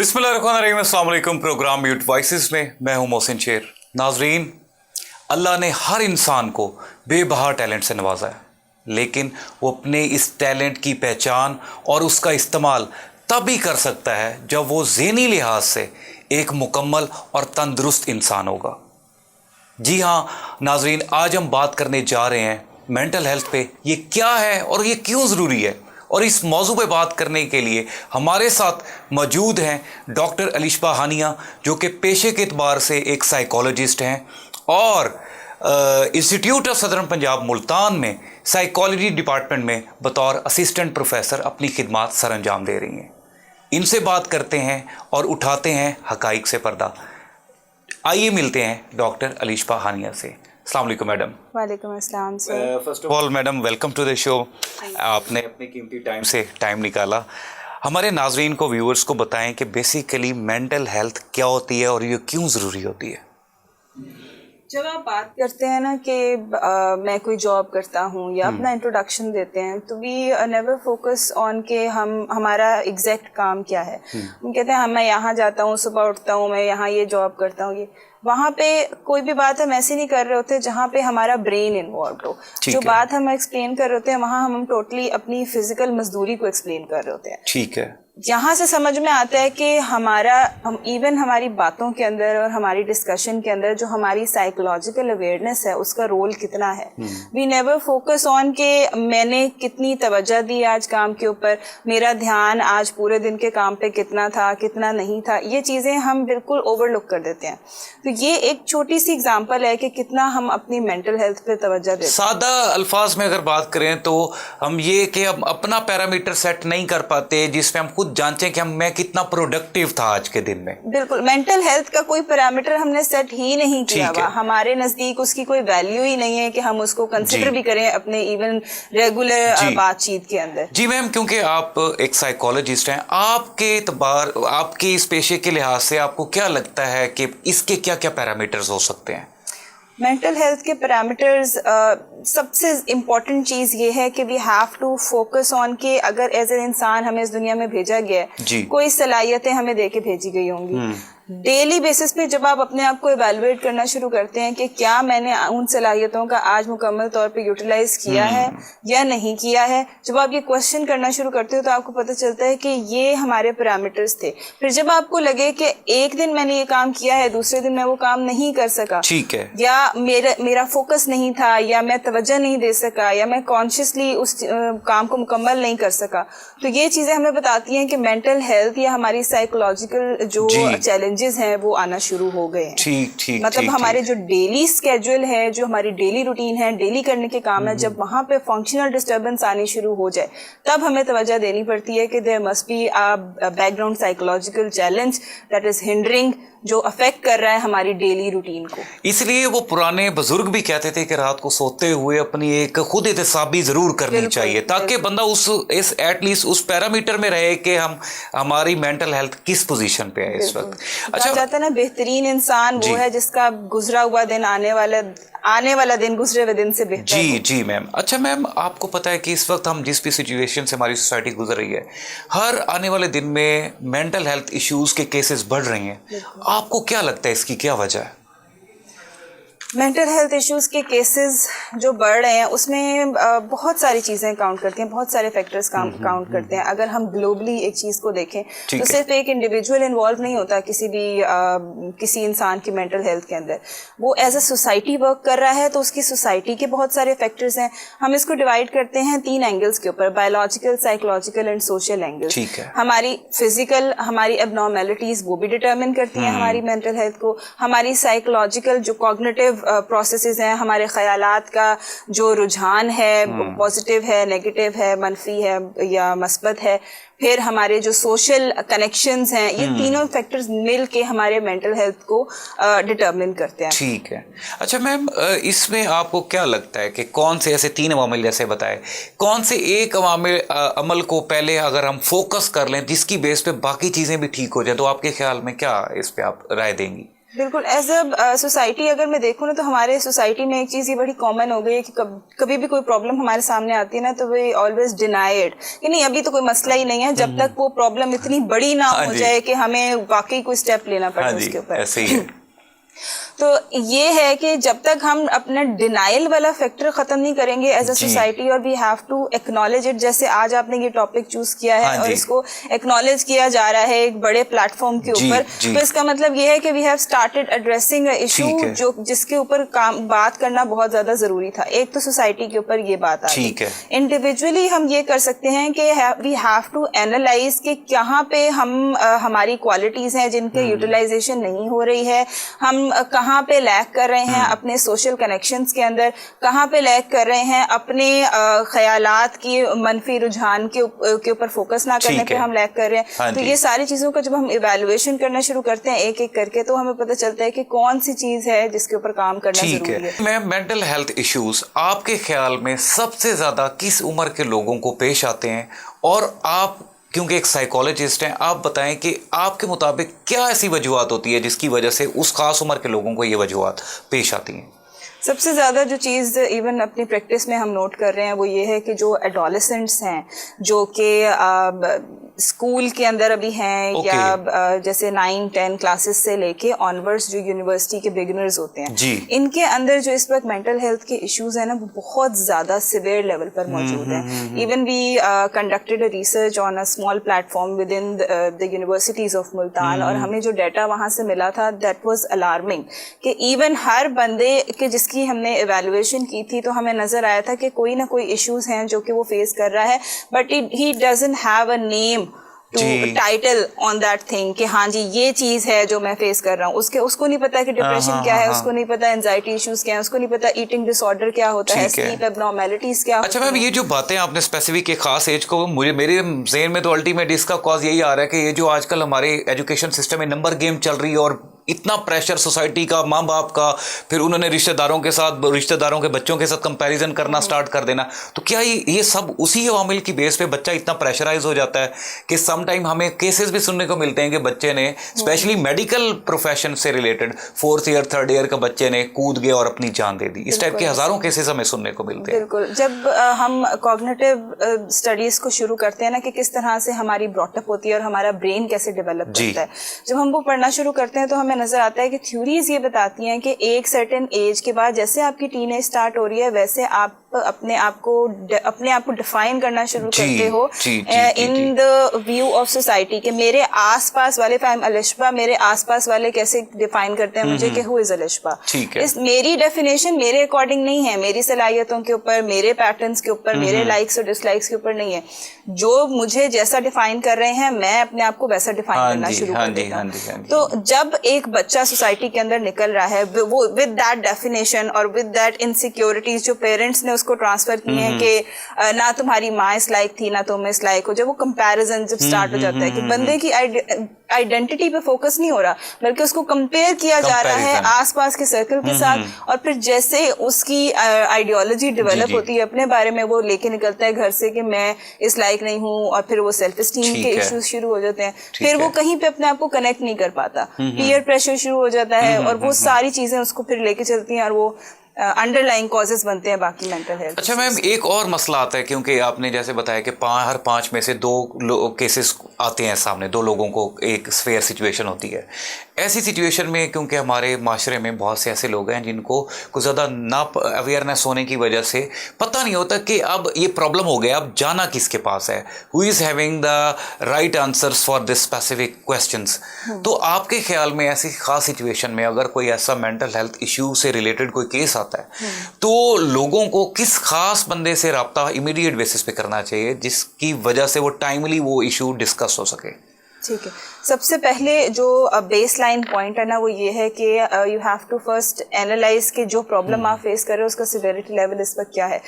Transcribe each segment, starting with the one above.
बिस्मिल्लाहिर्रहमानिर्रहीम, अस्सलाम वालेकुम। प्रोग्राम म्यूट वॉइसेस में मैं हूं मोहसिन शेर। नाजरीन, अल्लाह ने हर इंसान को बेबहा टैलेंट से नवाजा है, लेकिन वो अपने इस टैलेंट की पहचान और उसका इस्तेमाल तभी कर सकता है जब वो ज़हनी लिहाज से एक मुकम्मल और तंदुरुस्त इंसान होगा। जी हाँ नाजरीन, आज हम बात करने जा रहे हैं मेंटल हेल्थ पे। ये क्या है और ये क्यों ज़रूरी है, और इस मौजू पे बात करने के लिए हमारे साथ मौजूद हैं डॉक्टर अलिशबा हानिया, जो कि पेशे के एतबार से एक साइकोलॉजिस्ट हैं और institute of southern Punjab Multan में साइकोलॉजी डिपार्टमेंट में बतौर असिस्टेंट प्रोफेसर अपनी खिदमात सर अंजाम दे रही हैं। इनसे बात करते हैं और उठाते हैं हकाइक से पर्दा। आइए मिलते हैं डॉक्टर अलिशबा हानिया से। अस्सलाम वालेकुम मैडम। वालेकुम अस्सलाम sir. First of all madam, welcome to the show. आपने अपने कीमती टाइम से टाइम निकाला। हमारे नाजरीन को, व्यूअर्स को बताएं कि बेसिकली मेंटल हेल्थ क्या होती है और ये क्यों ज़रूरी होती है। जब आप बात करते हैं ना कि मैं कोई जॉब करता हूँ या अपना इंट्रोडक्शन देते हैं, तो वी नेवर फोकस ऑन के हमारा एग्जैक्ट काम क्या है। हम कहते हैं मैं यहाँ जाता हूँ, सुबह उठता हूँ, मैं यहाँ ये जॉब करता हूँ। ये वहाँ पे कोई भी बात हम ऐसे नहीं कर रहे होते जहाँ पे हमारा ब्रेन इन्वॉल्व हो। जो बात हम एक्सप्लेन कर रहे होते हैं वहाँ हम टोटली अपनी फिजिकल मजदूरी को एक्सप्लेन कर रहे होते हैं। ठीक है। यहाँ से समझ में आता है कि हम हमारी बातों के अंदर और हमारी डिस्कशन के अंदर जो हमारी साइकोलॉजिकल अवेयरनेस है उसका रोल कितना है। वी नेवर फोकस ऑन के मैंने कितनी तवज्जो दी आज काम के ऊपर, मेरा ध्यान आज पूरे दिन के काम पे कितना था, कितना नहीं था। ये चीज़ें हम बिल्कुल ओवरलुक कर देते हैं। तो ये एक छोटी सी एग्जांपल है कि कितना हम अपनी मेंटल हेल्थ पे तवज्जो देते हैं। सादा अल्फाज में अगर बात करें तो हम ये कि हम अपना पैरामीटर सेट नहीं कर पाते जिसमें हम खुद जानते हैं कि मैं कितना प्रोडक्टिव था आज के दिन में। बिल्कुल, मेंटल हेल्थ का कोई पैरामीटर हमने सेट ही नहीं किया हुआ। हमारे नजदीक उसकी कोई वैल्यू ही नहीं है कि हम उसको कंसिडर भी करें अपने इवन रेगुलर बातचीत के अंदर। जी मैम, क्योंकि आप एक साइकोलॉजिस्ट हैं, आपके एतबार, आपके इस पेशे के लिहाज से आपको क्या लगता है कि इसके क्या क्या पैरामीटर्स हो सकते हैं? मेंटल हेल्थ के पैरामीटर्स सबसे इम्पोर्टेंट चीज़ ये है कि we have to focus on के अगर एज एन इंसान हमें इस दुनिया में भेजा गया है, कोई सलाहियतें हमें दे के भेजी गई होंगी। डेली बेसिस पे जब आप अपने आप को इवेलुएट करना शुरू करते हैं कि क्या मैंने उन सलाहियतों का आज मुकम्मल तौर पे यूटिलाइज किया है या नहीं किया है, जब आप ये क्वेश्चन करना शुरू करते हो तो आपको पता चलता है कि ये हमारे पैरामीटर्स थे। फिर जब आपको लगे कि एक दिन मैंने ये काम किया है, दूसरे दिन मैं वो काम नहीं कर सका, ठीक है, या मेरा फोकस नहीं था, या मैं तवज्जो नहीं दे सका, या मैं कॉन्शियसली उस काम को मुकम्मल नहीं कर सका, तो ये चीज़ें हमें बताती हैं कि मेंटल हेल्थ या हमारी साइकोलॉजिकल जो चैलेंजेस हैं वो आना शुरू हो गए हैं। ठीक, मतलब हमारे जो डेली स्केड्यूल है, जो हमारी डेली रूटीन है, डेली करने के काम है, जब वहाँ पे फंक्शनल डिस्टर्बेंस आनी शुरू हो जाए तब हमें तवज्जो देनी पड़ती है कि there must be a background psychological challenge that is hindering, जो अफेक्ट कर रहा है हमारी डेली रूटीन को। इसलिए वो पुराने बुजुर्ग भी कहते थे कि रात को सोते हुए अपनी एक खुद एहतसाबी जरूर करनी चाहिए, ताकि बंदा इस एटलीस्ट उस पैरामीटर में रहे कि हमारी मेंटल हेल्थ किस पोजीशन पे है इस वक्त। अच्छा, जाता है ना, बेहतरीन इंसान वो है जिसका गुजरा हुआ दिन आने वाला दिन गुजरे हुए दिन से बेहतर। जी मैम। अच्छा मैम, आपको पता है कि इस वक्त हम जिस भी सिचुएशन से हमारी सोसाइटी गुजर रही है, हर आने वाले दिन में मेंटल हेल्थ इश्यूज के केसेस बढ़ रही हैं। आपको क्या लगता है इसकी क्या वजह है? मेंटल हेल्थ इश्यूज के केसेस जो बढ़ रहे हैं उसमें बहुत सारी चीज़ें काउंट करती हैं, बहुत सारे फैक्टर्स काउंट करते हैं। अगर हम ग्लोबली एक चीज़ को देखें तो सिर्फ एक इंडिविजुअल इन्वॉल्व नहीं होता किसी इंसान की मेंटल हेल्थ के अंदर, वो एज अ सोसाइटी वर्क कर रहा है, तो उसकी सोसाइटी के बहुत सारे फैक्टर्स हैं। हम इसको डिवाइड करते हैं 3 एंगल्स के ऊपर, biological, psychological and social angles. हमारी फिजिकल, हमारी एबनॉर्मेलिटीज वो भी डिटर्मिन करती हैं हमारी मेंटल हेल्थ को। हमारी साइकोलॉजिकल जो कॉग्निटिव प्रोसेसेस हैं, हमारे ख्यालात का जो रुझान है, पॉजिटिव है, नेगेटिव है, मनफी है या मस्बत है, फिर हमारे जो सोशल कनेक्शंस हैं, ये तीनों फैक्टर्स मिल के हमारे मेंटल हेल्थ को डिटरमिन करते हैं। ठीक है। अच्छा मैम, इसमें आपको क्या लगता है कि कौन से ऐसे 3 अवामिल जैसे बताए, कौन से एक अमल को पहले अगर हम फोकस कर लें जिसकी बेस पे बाकी चीज़ें भी ठीक हो जाए, तो आपके ख्याल में क्या इस पे आप राय देंगी? बिल्कुल। एज अ सोसाइटी अगर मैं देखूँ ना, तो हमारे सोसाइटी में एक चीज़ ये बड़ी कॉमन हो गई है कि कभी भी कोई प्रॉब्लम हमारे सामने आती है ना, तो वे ऑलवेज डिनाई इट कि नहीं, अभी तो कोई मसला ही नहीं है, जब तक वो प्रॉब्लम इतनी बड़ी ना हो जाए कि हमें वाकई कोई स्टेप लेना पड़े उसके ऊपर। ऐसे ही है। तो ये है कि जब तक हम अपना डिनाइल वाला फैक्टर खत्म नहीं करेंगे एज अ सोसाइटी, और we have to acknowledge it, जैसे आज आपने ये टॉपिक चूज किया है और इसको एक्नॉलेज किया जा रहा है एक बड़े प्लेटफॉर्म के ऊपर, तो इसका मतलब ये है कि we have started addressing a issue जो जिसके ऊपर बात करना बहुत ज्यादा जरूरी था। एक तो सोसाइटी के ऊपर ये बात आ गई, इंडिविजुअली हम ये कर सकते हैं कि वी हैव टू एनालाइज कि कहाँ पे हम हमारी क्वालिटीज हैं जिनके यूटिलाइजेशन नहीं हो रही है, हम कहाँ पे लैक कर रहे हैं अपने सोशल कनेक्शंस के अंदर, कहाँ पे लैक कर रहे हैं अपने ख्यालात की मनफी रुझान के ऊपर फोकस ना करने पे हम लैक कर रहे हैं। तो ये सारी चीज़ों का जब हम इवैल्यूएशन करना शुरू करते हैं एक एक करके, तो हमें पता चलता है कि कौन सी चीज़ है जिसके ऊपर काम करना जरूरी है। मैं मेंटल हेल्थ इश्यूज आपके ख्याल में सबसे ज़्यादा किस उम्र के लोगों को पेश आते हैं, और आप क्योंकि एक साइकोलॉजिस्ट हैं, आप बताएं कि आपके मुताबिक क्या ऐसी वजूहत होती है जिसकी वजह से उस खास उम्र के लोगों को ये वजूहत पेश आती हैं? सबसे ज़्यादा जो चीज़ इवन अपनी प्रैक्टिस में हम नोट कर रहे हैं वो ये है कि जो एडोलेसेंट्स हैं जो कि स्कूल के अंदर अभी हैं या जैसे 9-10 क्लासेस से लेके ऑनवर्ड्स जो यूनिवर्सिटी के बिगिनर्स होते हैं, इनके अंदर जो इस वक्त मेंटल हेल्थ के इश्यूज हैं ना, वो बहुत ज़्यादा सिवियर लेवल पर मौजूद हैं। Even we conducted a research on a small platform within the universities of Multan, और हमें जो डाटा वहाँ से मिला था दैट वाज अलार्मिंग कि इवन हर बंदे के जिसकी हमने इवैल्यूएशन की थी, तो हमें नज़र आया था कि कोई ना कोई इश्यूज हैं जो कि वो फेस कर रहा है, but he doesn't have a name to title on that thing कि हाँ जी ये चीज है जो मैं फेस कर रहा हूँ। उसको नहीं पता कि डिप्रेशन क्या है, उसको नहीं पता एंजाइटी इश्यूज क्या है, उसको नहीं पता ईटिंग डिसऑर्डर क्या होता है, स्लीप एब्नॉर्मैलिटीज क्या। अच्छा मैम, ये जो बातें आपने स्पेसिफिक एक खास एज को, मेरे ज़हन में तो अल्टीमेट इसका कॉज यही आ रहा है कि ये जो आजकल हमारे एजुकेशन सिस्टम में नंबर गेम चल रही है और इतना प्रेशर सोसाइटी का, माँ बाप का, फिर उन्होंने रिश्तेदारों के बच्चों के साथ कंपैरिजन करना स्टार्ट कर देना, तो क्या ये सब उसी अवामिल की बेस पे बच्चा इतना प्रेशराइज हो जाता है कि सम टाइम हमें केसेस भी सुनने को मिलते हैं कि बच्चे ने स्पेशली मेडिकल प्रोफेशन से related 4th year 3rd year का बच्चे ने कूद गया और अपनी जान दे दी। इस टाइप के हजारों केसेस हमें सुनने को मिलते हैं। बिल्कुल। जब हम कॉग्निटिव स्टडीज को शुरू करते हैं ना कि किस तरह से हमारी ब्रॉटअप होती है और हमारा ब्रेन कैसे डेवलप करता है, जब हम वो पढ़ना शुरू करते हैं तो हमें नजर आता है कि थ्योरीज ये बताती हैं कि एक सर्टेन एज के बाद जैसे आपकी टीनेज स्टार्ट हो रही है, वैसे आप अपने आप को डिफाइन करना शुरू करते हो in the view of society के मेरे आसपास वाले, अलिशबा मेरे आसपास वाले कैसे डिफाइन करते हैं मुझे कि हु इज अलिशबा। इस मेरी डेफिनेशन मेरे अकॉर्डिंग नहीं है, मेरी सलाहियतों के ऊपर, मेरे पैटर्न्स के ऊपर, मेरे लाइक्स और डिसलाइक्स के ऊपर नहीं है। जो मुझे जैसा डिफाइन कर रहे हैं मैं अपने आप को वैसा डिफाइन करना शुरू कर देता हूँ। तो जब एक बच्चा सोसाइटी के अंदर निकल रहा है वो विद दैट डेफिनेशन और विद दैट इनसिक्योरिटीज जो पेरेंट्स ने उसको ट्रांसफर किए हैं कि ना तुम्हारी माँ इस लायक थी ना तुम इस लायक हो, जब वो कंपैरिजन जब स्टार्ट हो जाता है कि बंदे की आइडेंटिटी पे फोकस नहीं हो रहा बल्कि उसको कंपेयर किया जा रहा है आसपास के सर्कल के साथ, और फिर जैसे उसकी आइडियोलॉजी डेवलप होती है अपने बारे में, वो लेके निकलता है घर से कि मैं इस लायक नहीं हूँ, और फिर वो सेल्फ एस्टीम के इश्यूज शुरू हो जाते हैं। फिर वो कहीं पे अपने आप को कनेक्ट नहीं कर पाता, पीयर प्रेशर शुरू हो जाता है, और वो सारी चीजें उसको फिर लेके चलती हैं और वो अंडरलाइंग कॉजेज बनते हैं बाकी मेंटल हेल्थ। अच्छा मैम, एक और मसला आता है क्योंकि आपने जैसे बताया कि हर 5 में से 2 केसेस आते हैं सामने, 2 लोगों को एक फेयर सिचुएशन होती है। ऐसी सिचुएशन में क्योंकि हमारे माशरे में बहुत से ऐसे लोग हैं जिनको कुछ ज़्यादा ना अवेयरनेस होने की वजह से पता नहीं होता कि अब ये प्रॉब्लम हो गया, अब जाना किसके पास है, who is having the right answers for this specific questions. तो आपके ख्याल में ऐसी खास सिचुएशन में अगर कोई ऐसा मेंटल हेल्थ इश्यू से रिलेटेड कोई केस आता है तो लोगों को किस खास बंदे से रब्ता इमीडिएट बेसिस पे करना चाहिए जिसकी वजह से वो टाइमली वो इशू डिस्कस हो सके? ठीक है, सबसे पहले जो बेस लाइन पॉइंट है ना वो ये है कि you have to first analyse कि जो प्रॉब्लम आप फेस कर रहे हो उसका सिवियरिटी लेवल इस पर क्या है।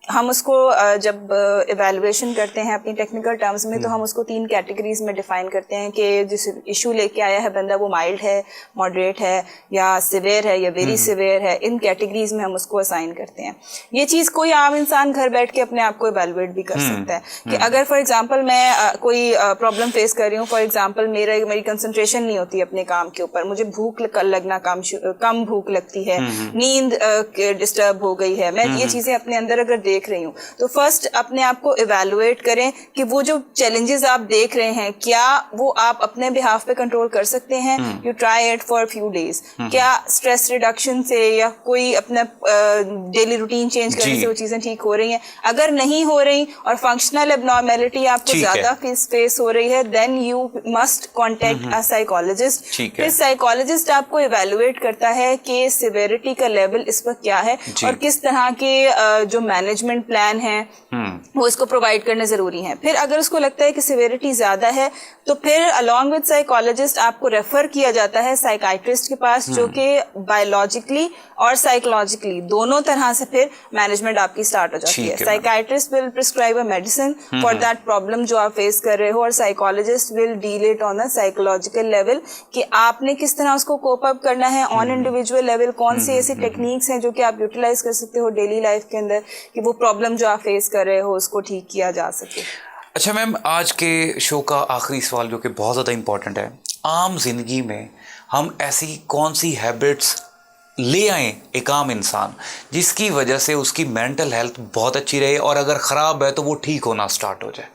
हम उसको जब इवैल्यूएशन करते हैं अपनी टेक्निकल टर्म्स में, तो हम उसको 3 कैटेगरीज में डिफाइन करते हैं कि जिस इशू लेके आया है बंदा वो माइल्ड है, मॉडरेट है या सिवियर है या वेरी सिवियर है, इन कैटेगरीज में हम उसको असाइन करते हैं। ये चीज़ कोई आम इंसान घर बैठ के अपने आप को इवैल्यूएट भी कर सकता है कि अगर फॉर एग्जांपल मैं कोई प्रॉब्लम फेस कर रही हूँ, फॉर एग्जांपल मेरी कंसंट्रेशन नहीं होती अपने काम के ऊपर, मुझे भूख लगना कम भूख लगती है, नींद डिस्टर्ब हो गई है, मैं ये चीज़ें अपने अंदर अगर देख रही हूँ, तो फर्स्ट अपने आप को इवैल्यूएट करें कि वो जो चैलेंजेस आप देख रहे हैं क्या वो आप अपने बिहाफ पे कंट्रोल कर सकते हैं। You try it for few days. क्या स्ट्रेस रिडक्शन से या कोई अपना डेली रूटीन चेंज करने से वो चीजें ठीक हो रही हैं? अगर नहीं हो रही और फंक्शनल एबनॉर्मेलिटी आपको ज्यादा फेस हो रही है, then you must contact a psychologist. फिर साइकोलॉजिस्ट आपको इवैल्यूएट करता है कि सिवियरिटी का लेवल इस पर क्या है और किस तरह के जो मैनेजमेंट प्लान है वो इसको प्रोवाइड करने जरूरी है। फिर अगर उसको लगता है कि सिवियरिटी ज्यादा है तो फिर अलॉन्ग विद साइकोलॉजिस्ट आपको रेफर किया जाता है साइकाइट्रिस्ट के पास, जो कि बायोलॉजिकली और साइकोलॉजिकली दोनों तरह से फिर मैनेजमेंट आपकी स्टार्ट हो जाती है। Psychiatrist will prescribe a medicine for that problem जो आप फेस कर रहे हो, और psychologist will deal it on a psychological level कि आपने किस तरह उसको कोप अप करना है ऑन इंडिविजुअल लेवल, कौन सी ऐसी टेक्निक्स हैं जो कि आप यूटिलाइज कर सकते हो डेली लाइफ के अंदर कि वो प्रॉब्लम जो आप फेस कर रहे हो उसको ठीक किया जा सके। अच्छा मैम, आज के शो का आखिरी सवाल जो कि बहुत ज़्यादा इम्पोर्टेंट है, आम जिंदगी में हम ऐसी कौन सी हैबिट्स ले आए एक आम इंसान जिसकी वजह से उसकी मेंटल हेल्थ बहुत अच्छी रहे और अगर ख़राब है तो वो ठीक होना स्टार्ट हो जाए?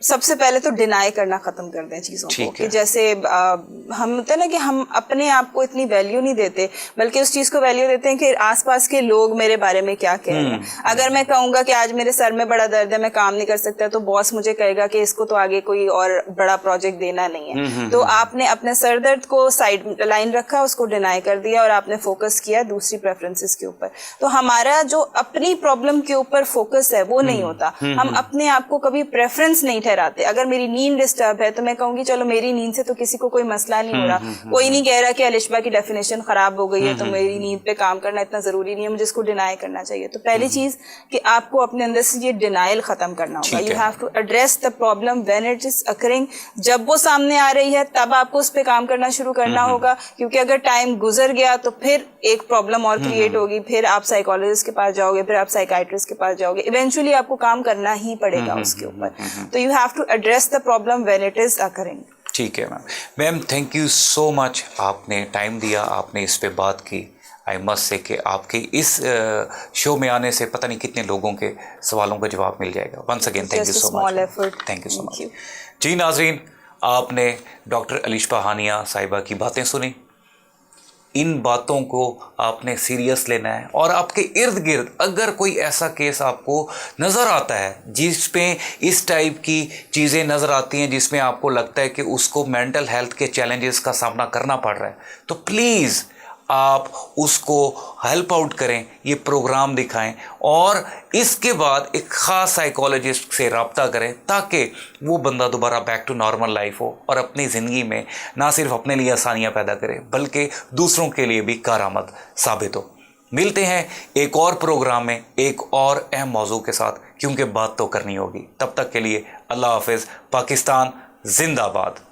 सबसे पहले तो डिनाई करना खत्म कर दें चीज़ों को, कि जैसे हम होते हैं ना कि हम अपने आप को इतनी वैल्यू नहीं देते, बल्कि उस चीज़ को वैल्यू देते हैं कि आसपास के लोग मेरे बारे में क्या कह रहे हैं। अगर मैं कहूँगा कि आज मेरे सर में बड़ा दर्द है, मैं काम नहीं कर सकता, तो बॉस मुझे कहेगा कि इसको तो आगे कोई और बड़ा प्रोजेक्ट देना नहीं है। तो आपने अपने सर दर्द को साइड लाइन रखा, उसको डिनाई कर दिया और आपने फोकस किया दूसरी प्रेफरेंसेस के ऊपर। तो हमारा जो अपनी प्रॉब्लम के ऊपर फोकस है वो नहीं होता। हम अपने आप को कभी प्रेफरेंस नहीं ठहराते। अगर मेरी नींद डिस्टर्ब है तो मैं कहूंगी चलो मेरी नींद से तो किसी को कोई मसला नहीं हो रहा, कोई नहीं कह रहा कि अलिशबा की डेफिनेशन खराब हो गई है तो मेरी नींद पे काम करना इतना जरूरी नहीं है, मुझे इसको डिनाई करना चाहिए। तो पहली चीज कि आपको अपने अंदर से ये डिनाइल खत्म करना होगा। You have to address the problem when it is occurring. जब वो सामने आ रही है तब आपको उस पर काम करना शुरू करना होगा, क्योंकि अगर टाइम गुजर गया तो फिर एक प्रॉब्लम और क्रिएट होगी, फिर आप साइकोलॉजिस्ट के पास जाओगे, फिर आप साइकाइट्रिस्ट के पास जाओगे, इवेंचुअली आपको काम करना ही पड़ेगा उसके ऊपर। तो you have to address the problem when it is occurring. ठीक है ma'am. Ma'am thank you so much, आपने टाइम दिया, आपने इस पे बात की। आई मस्ट से कि आपके इस शो में आने से पता नहीं कितने लोगों के सवालों का जवाब मिल जाएगा। Once again thank you so much. Thank you so much. जी नाजरीन, आपने डॉक्टर अलिशबा हानिया साहिबा की बातें सुनी। इन बातों को आपने सीरियस लेना है और आपके इर्द गिर्द अगर कोई ऐसा केस आपको नज़र आता है जिस पे इस टाइप की चीज़ें नज़र आती हैं, जिसमें आपको लगता है कि उसको मेंटल हेल्थ के चैलेंजेस का सामना करना पड़ रहा है, तो प्लीज़ आप उसको हेल्प आउट करें, ये प्रोग्राम दिखाएं और इसके बाद एक ख़ास साइकोलॉजिस्ट से रब्ता करें ताकि वो बंदा दोबारा बैक टू नॉर्मल लाइफ हो और अपनी ज़िंदगी में ना सिर्फ अपने लिए आसानियाँ पैदा करे बल्कि दूसरों के लिए भी कारआमद साबित हो। मिलते हैं एक और प्रोग्राम में एक और अहम मौजू के साथ, क्योंकि बात तो करनी होगी। तब तक के लिए अल्लाह हाफिज़। पाकिस्तान जिंदाबाद।